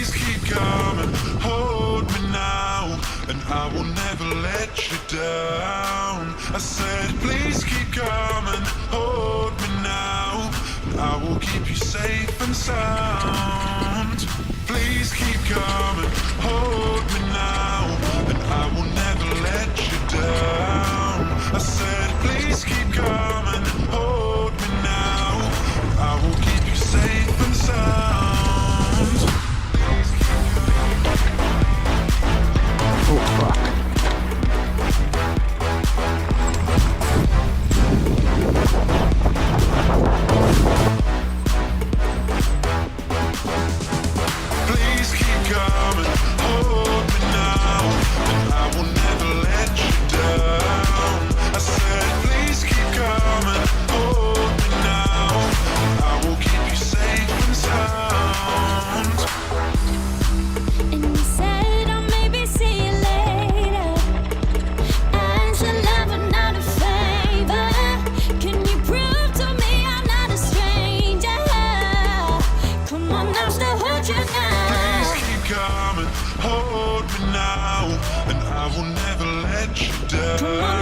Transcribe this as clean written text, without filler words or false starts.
please keep coming. Hold me now, and I will never let you down. I said, please keep coming. Hold me now, and I will keep you safe and sound. Please keep coming. Hold me now, and I will never let you down. I said, please keep coming. Hold me now, and I will keep you safe and sound. Oh fuck. Please keep coming, hold me now, and I will never let you down. I said, please keep coming, hold me now, and I will keep you safe and sound. And you said I'll maybe see you later. As a lover, not a favor. Can you prove to me I'm not a stranger? Come on, I'll still hold you now. Please keep coming, hold me now, and I will never let you down. Come on,